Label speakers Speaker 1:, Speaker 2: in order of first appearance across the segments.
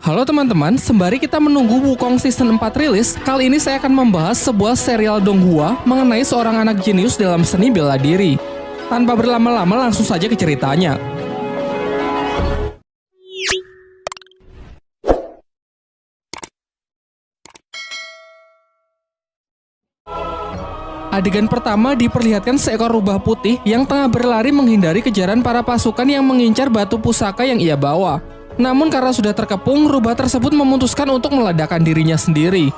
Speaker 1: Halo teman-teman, sembari kita menunggu Wukong Season 4 rilis, kali ini saya akan membahas sebuah serial Donghua mengenai seorang anak jenius dalam seni bela diri. Tanpa berlama-lama langsung saja ke ceritanya. Adegan pertama diperlihatkan seekor rubah putih yang tengah berlari menghindari kejaran para pasukan yang mengincar batu pusaka yang ia bawa. Namun karena sudah terkepung, rubah tersebut memutuskan untuk meledakkan dirinya sendiri.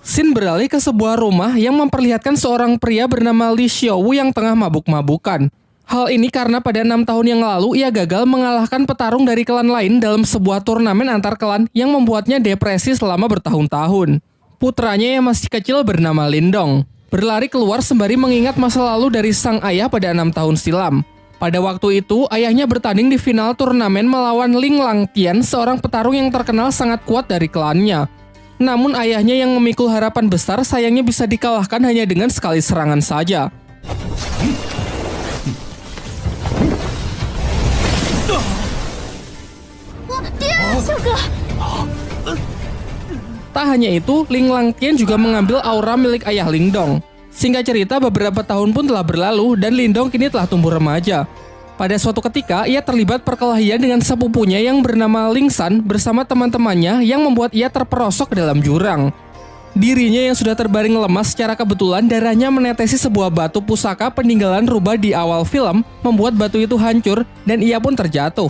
Speaker 1: Scene beralih ke sebuah rumah yang memperlihatkan seorang pria bernama Li Xiaowu yang tengah mabuk-mabukan. Hal ini karena pada 6 tahun yang lalu ia gagal mengalahkan petarung dari klan lain dalam sebuah turnamen antar klan yang membuatnya depresi selama bertahun-tahun. Putranya yang masih kecil bernama Lindong berlari keluar sembari mengingat masa lalu dari sang ayah pada 6 tahun silam. Pada waktu itu, ayahnya bertanding di final turnamen melawan Ling Langtian, seorang petarung yang terkenal sangat kuat dari klannya. Namun ayahnya yang memikul harapan besar sayangnya bisa dikalahkan hanya dengan sekali serangan saja. Tak hanya itu, Ling Langtian juga mengambil aura milik ayah Lindong. Singkat cerita, beberapa tahun pun telah berlalu dan Lindong kini telah tumbuh remaja. Pada suatu ketika, ia terlibat perkelahian dengan sepupunya yang bernama Ling San bersama teman-temannya yang membuat ia terperosok ke dalam jurang. Dirinya yang sudah terbaring lemas secara kebetulan darahnya menetesi sebuah batu pusaka peninggalan rubah di awal film, membuat batu itu hancur dan ia pun terjatuh.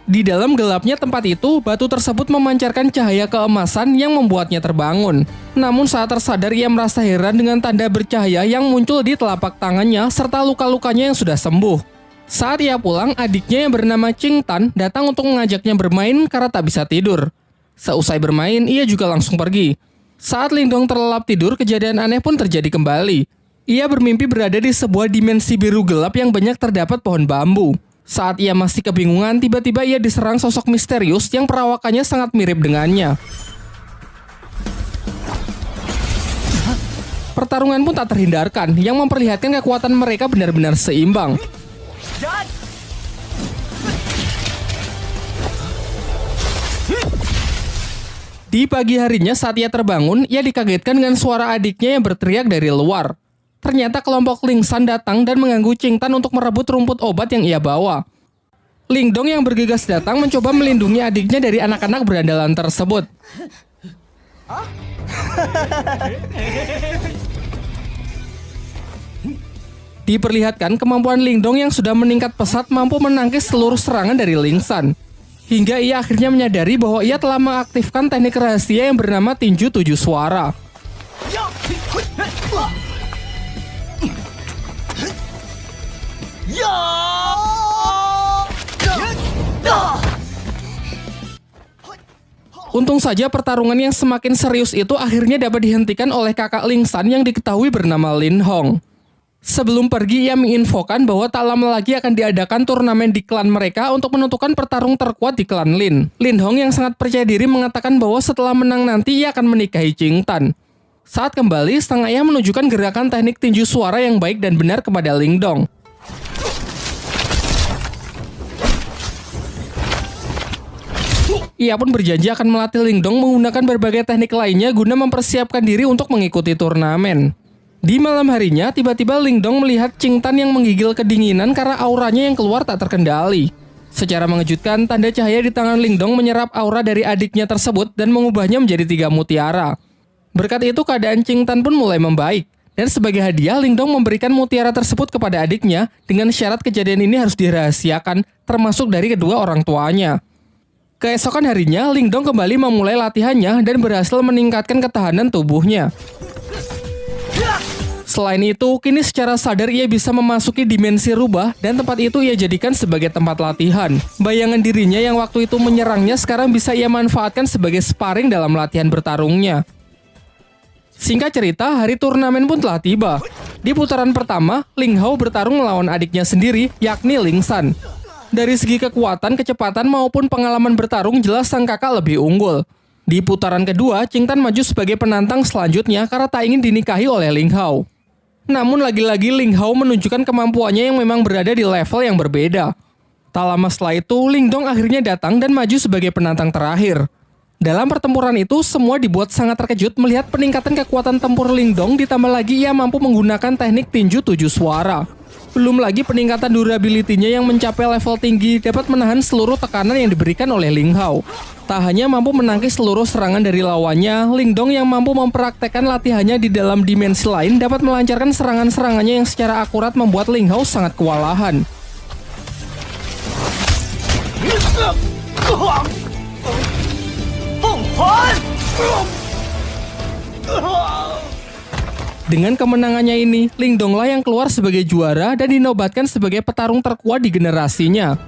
Speaker 1: Di dalam gelapnya tempat itu, batu tersebut memancarkan cahaya keemasan yang membuatnya terbangun. Namun saat tersadar ia merasa heran dengan tanda bercahaya yang muncul di telapak tangannya serta luka-lukanya yang sudah sembuh. Saat ia pulang, adiknya yang bernama Qing Tan datang untuk mengajaknya bermain karena tak bisa tidur. Seusai bermain, ia juga langsung pergi. Saat Lindong terlelap tidur, kejadian aneh pun terjadi kembali. Ia bermimpi berada di sebuah dimensi biru gelap yang banyak terdapat pohon bambu. Saat ia masih kebingungan, tiba-tiba ia diserang sosok misterius yang perawakannya sangat mirip dengannya. Pertarungan pun tak terhindarkan, yang memperlihatkan kekuatan mereka benar-benar seimbang. Di pagi harinya saat ia terbangun, ia dikagetkan dengan suara adiknya yang berteriak dari luar. Ternyata kelompok Ling San datang dan mengganggu Qing Tan untuk merebut rumput obat yang ia bawa. Lindong yang bergegas datang mencoba melindungi adiknya dari anak-anak berandalan tersebut. Diperlihatkan kemampuan Lindong yang sudah meningkat pesat mampu menangkis seluruh serangan dari Ling San. Hingga ia akhirnya menyadari bahwa ia telah mengaktifkan teknik rahasia yang bernama tinju 7 suara. Untung saja pertarungan yang semakin serius itu akhirnya dapat dihentikan oleh kakak Ling San yang diketahui bernama Lin Hong. Sebelum pergi, ia menginfokan bahwa tak lama lagi akan diadakan turnamen di klan mereka untuk menentukan pertarung terkuat di klan Lin. Lin Hong yang sangat percaya diri mengatakan bahwa setelah menang nanti ia akan menikahi Qing Tan. Saat kembali, sang ayah menunjukkan gerakan teknik tinju suara yang baik dan benar kepada Lindong. Ia pun berjanji akan melatih Lindong menggunakan berbagai teknik lainnya guna mempersiapkan diri untuk mengikuti turnamen. Di malam harinya, tiba-tiba Lindong melihat Qing Tan yang menggigil kedinginan karena auranya yang keluar tak terkendali. Secara mengejutkan, tanda cahaya di tangan Lindong menyerap aura dari adiknya tersebut dan mengubahnya menjadi 3 mutiara. Berkat itu, keadaan Qing Tan pun mulai membaik. Dan sebagai hadiah, Lindong memberikan mutiara tersebut kepada adiknya dengan syarat kejadian ini harus dirahasiakan, termasuk dari kedua orang tuanya. Keesokan harinya, Lindong kembali memulai latihannya dan berhasil meningkatkan ketahanan tubuhnya. Selain itu, kini secara sadar ia bisa memasuki dimensi rubah dan tempat itu ia jadikan sebagai tempat latihan. Bayangan dirinya yang waktu itu menyerangnya sekarang bisa ia manfaatkan sebagai sparring dalam latihan bertarungnya. Singkat cerita, hari turnamen pun telah tiba. Di putaran pertama, Ling Hao bertarung melawan adiknya sendiri, yakni Ling San. Dari segi kekuatan, kecepatan maupun pengalaman bertarung jelas sang kakak lebih unggul. Di putaran kedua, Qing Tan maju sebagai penantang selanjutnya karena tak ingin dinikahi oleh Ling Hao. Namun lagi-lagi Ling Hao menunjukkan kemampuannya yang memang berada di level yang berbeda. Tak lama setelah itu, Lingdong akhirnya datang dan maju sebagai penantang terakhir. Dalam pertempuran itu, semua dibuat sangat terkejut melihat peningkatan kekuatan tempur Lingdong, ditambah lagi ia mampu menggunakan teknik tinju 7 suara. Belum lagi peningkatan durability-nya yang mencapai level tinggi dapat menahan seluruh tekanan yang diberikan oleh Ling Hao. Tak hanya mampu menangkis seluruh serangan dari lawannya, Lingdong yang mampu mempraktekkan latihannya di dalam dimensi lain dapat melancarkan serangan-serangannya yang secara akurat membuat Ling Hao sangat kewalahan. Dengan kemenangannya ini, Lingdong lah yang keluar sebagai juara dan dinobatkan sebagai petarung terkuat di generasinya.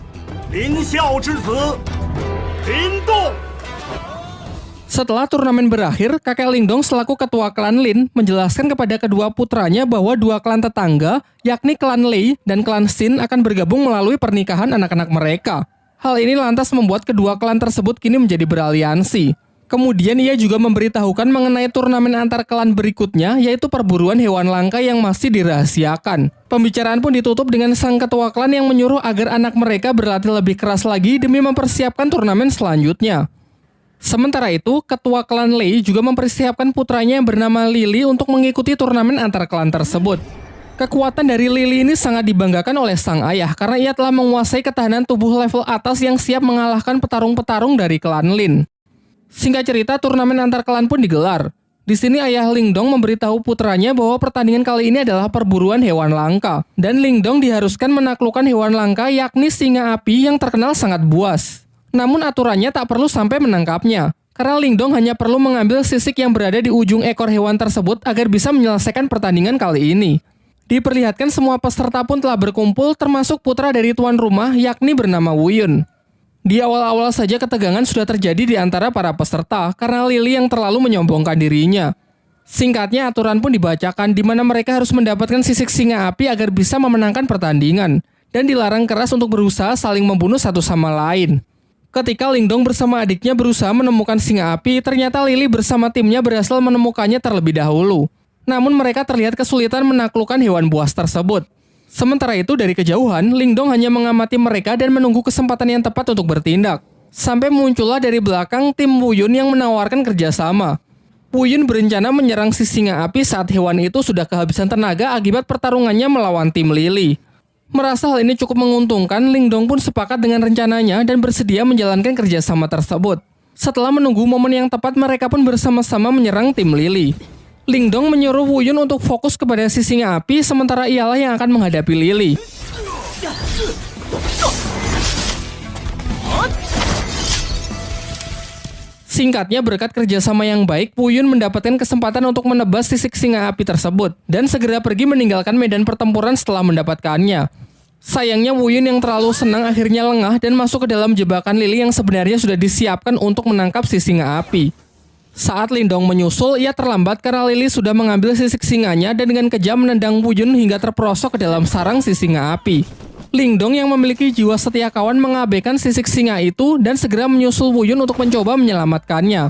Speaker 1: Setelah turnamen berakhir, kakek Lingdong selaku ketua klan Lin menjelaskan kepada kedua putranya bahwa dua klan tetangga, yakni klan Lei dan klan Xin akan bergabung melalui pernikahan anak-anak mereka. Hal ini lantas membuat kedua klan tersebut kini menjadi beraliansi. Kemudian ia juga memberitahukan mengenai turnamen antar klan berikutnya, yaitu perburuan hewan langka yang masih dirahasiakan. Pembicaraan pun ditutup dengan sang ketua klan yang menyuruh agar anak mereka berlatih lebih keras lagi demi mempersiapkan turnamen selanjutnya. Sementara itu, ketua klan Lei juga mempersiapkan putranya yang bernama Lily untuk mengikuti turnamen antar klan tersebut. Kekuatan dari Lily ini sangat dibanggakan oleh sang ayah karena ia telah menguasai ketahanan tubuh level atas yang siap mengalahkan petarung-petarung dari klan Lin. Singkat cerita, turnamen antar klan pun digelar. Di sini ayah Lingdong memberitahu putranya bahwa pertandingan kali ini adalah perburuan hewan langka, dan Lingdong diharuskan menaklukkan hewan langka yakni singa api yang terkenal sangat buas. Namun aturannya tak perlu sampai menangkapnya, karena Lingdong hanya perlu mengambil sisik yang berada di ujung ekor hewan tersebut agar bisa menyelesaikan pertandingan kali ini. Diperlihatkan semua peserta pun telah berkumpul, termasuk putra dari tuan rumah yakni bernama Wu Yun. Di awal-awal saja ketegangan sudah terjadi di antara para peserta karena Lily yang terlalu menyombongkan dirinya. Singkatnya, aturan pun dibacakan di mana mereka harus mendapatkan sisik singa api agar bisa memenangkan pertandingan, dan dilarang keras untuk berusaha saling membunuh satu sama lain. Ketika Lingdong bersama adiknya berusaha menemukan singa api, ternyata Lily bersama timnya berhasil menemukannya terlebih dahulu. Namun mereka terlihat kesulitan menaklukkan hewan buas tersebut. Sementara itu dari kejauhan, Lingdong hanya mengamati mereka dan menunggu kesempatan yang tepat untuk bertindak. Sampai muncullah dari belakang tim Wu Yun yang menawarkan kerjasama. Wu Yun berencana menyerang si singa api saat hewan itu sudah kehabisan tenaga akibat pertarungannya melawan tim Lily. Merasa hal ini cukup menguntungkan, Lingdong pun sepakat dengan rencananya dan bersedia menjalankan kerjasama tersebut. Setelah menunggu momen yang tepat, mereka pun bersama-sama menyerang tim Lily. Lingdong menyuruh Wu Yun untuk fokus kepada si singa api, sementara ialah yang akan menghadapi Lily. Singkatnya, berkat kerjasama yang baik, Wu Yun mendapatkan kesempatan untuk menebas sisik singa api tersebut dan segera pergi meninggalkan medan pertempuran setelah mendapatkannya. Sayangnya Wu Yun yang terlalu senang akhirnya lengah dan masuk ke dalam jebakan Lily yang sebenarnya sudah disiapkan untuk menangkap si singa api. Saat Lingdong menyusul, ia terlambat karena Lily sudah mengambil sisik singanya dan dengan kejam menendang Wu Yun hingga terperosok ke dalam sarang si singa api. Lingdong yang memiliki jiwa setia kawan mengabaikan sisik singa itu dan segera menyusul Wu Yun untuk mencoba menyelamatkannya.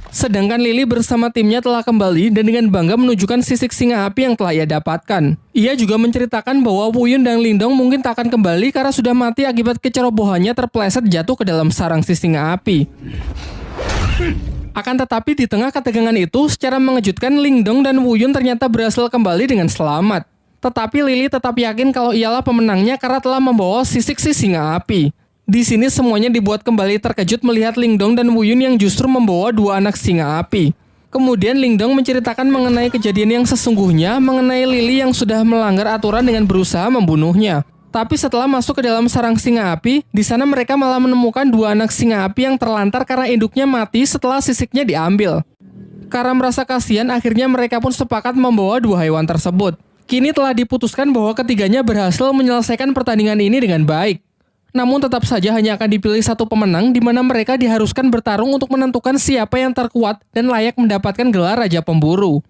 Speaker 1: Sedangkan Lily bersama timnya telah kembali dan dengan bangga menunjukkan sisik singa api yang telah ia dapatkan. Ia juga menceritakan bahwa Wu Yun dan Lingdong mungkin tak akan kembali karena sudah mati akibat kecerobohannya terpeleset jatuh ke dalam sarang si singa api. Akan tetapi di tengah ketegangan itu, secara mengejutkan Lingdong dan Wu Yun ternyata berhasil kembali dengan selamat. Tetapi Lily tetap yakin kalau ialah pemenangnya karena telah membawa sisik si singa api. Di sini semuanya dibuat kembali terkejut melihat Lingdong dan Wu Yun yang justru membawa dua anak singa api. Kemudian Lingdong menceritakan mengenai kejadian yang sesungguhnya, mengenai Lily yang sudah melanggar aturan dengan berusaha membunuhnya. Tapi setelah masuk ke dalam sarang singa api, di sana mereka malah menemukan dua anak singa api yang terlantar karena induknya mati setelah sisiknya diambil. Karena merasa kasihan, akhirnya mereka pun sepakat membawa dua hewan tersebut. Kini telah diputuskan bahwa ketiganya berhasil menyelesaikan pertandingan ini dengan baik. Namun tetap saja hanya akan dipilih satu pemenang di mana mereka diharuskan bertarung untuk menentukan siapa yang terkuat dan layak mendapatkan gelar Raja Pemburu.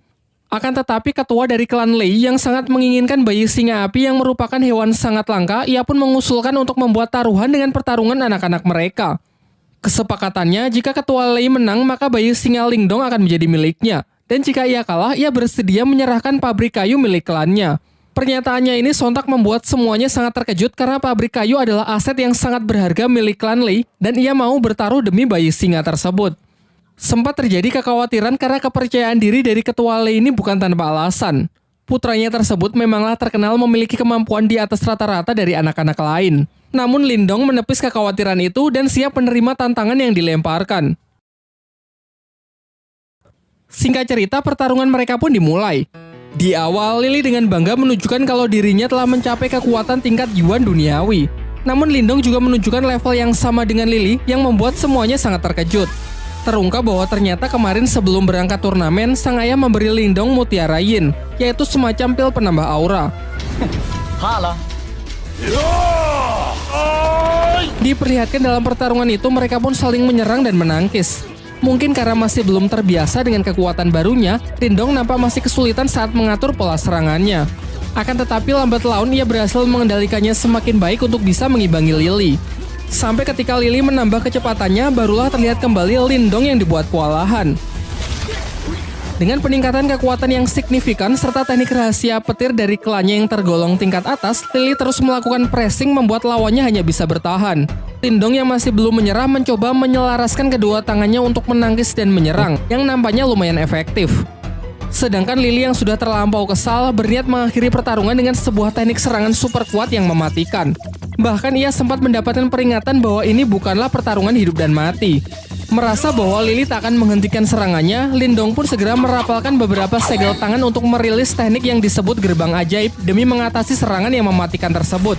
Speaker 1: Akan tetapi ketua dari klan Lei yang sangat menginginkan bayi singa api yang merupakan hewan sangat langka, ia pun mengusulkan untuk membuat taruhan dengan pertarungan anak-anak mereka. Kesepakatannya, jika ketua Lei menang maka bayi singa Lingdong akan menjadi miliknya. Dan jika ia kalah, ia bersedia menyerahkan pabrik kayu milik klannya. Pernyataannya ini sontak membuat semuanya sangat terkejut karena pabrik kayu adalah aset yang sangat berharga milik klan Lee dan ia mau bertaruh demi bayi singa tersebut. Sempat terjadi kekhawatiran karena kepercayaan diri dari ketua Lee ini bukan tanpa alasan. Putranya tersebut memanglah terkenal memiliki kemampuan di atas rata-rata dari anak-anak lain. Namun Lindong menepis kekhawatiran itu dan siap menerima tantangan yang dilemparkan. Singkat cerita, pertarungan mereka pun dimulai. Di awal, Lily dengan bangga menunjukkan kalau dirinya telah mencapai kekuatan tingkat Yuan duniawi. Namun Lindong juga menunjukkan level yang sama dengan Lily yang membuat semuanya sangat terkejut. Terungkap bahwa ternyata kemarin sebelum berangkat turnamen, sang ayah memberi Lindong mutiara yin, yaitu semacam pil penambah aura. Diperlihatkan dalam pertarungan itu mereka pun saling menyerang dan menangkis. Mungkin karena masih belum terbiasa dengan kekuatan barunya, Lindong nampak masih kesulitan saat mengatur pola serangannya. Akan tetapi lambat laun ia berhasil mengendalikannya semakin baik untuk bisa mengimbangi Lily. Sampai ketika Lily menambah kecepatannya, barulah terlihat kembali Lindong yang dibuat kewalahan. Dengan peningkatan kekuatan yang signifikan serta teknik rahasia petir dari klannya yang tergolong tingkat atas, Lily terus melakukan pressing membuat lawannya hanya bisa bertahan. Lindong yang masih belum menyerah mencoba menyelaraskan kedua tangannya untuk menangkis dan menyerang, yang nampaknya lumayan efektif. Sedangkan Lily yang sudah terlampau kesal berniat mengakhiri pertarungan dengan sebuah teknik serangan super kuat yang mematikan. Bahkan ia sempat mendapatkan peringatan bahwa ini bukanlah pertarungan hidup dan mati. Merasa bahwa Lily tak akan menghentikan serangannya, Lindong pun segera merapalkan beberapa segel tangan untuk merilis teknik yang disebut gerbang ajaib demi mengatasi serangan yang mematikan tersebut.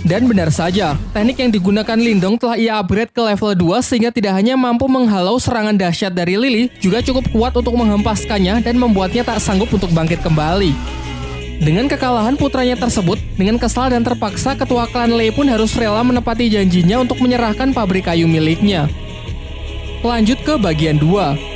Speaker 1: Dan benar saja, teknik yang digunakan Lindong telah ia upgrade ke level 2 sehingga tidak hanya mampu menghalau serangan dahsyat dari Lily, juga cukup kuat untuk menghempaskannya dan membuatnya tak sanggup untuk bangkit kembali. Dengan kekalahan putranya tersebut, dengan kesal dan terpaksa ketua klan Lee pun harus rela menepati janjinya untuk menyerahkan pabrik kayu miliknya. Lanjut ke bagian 2.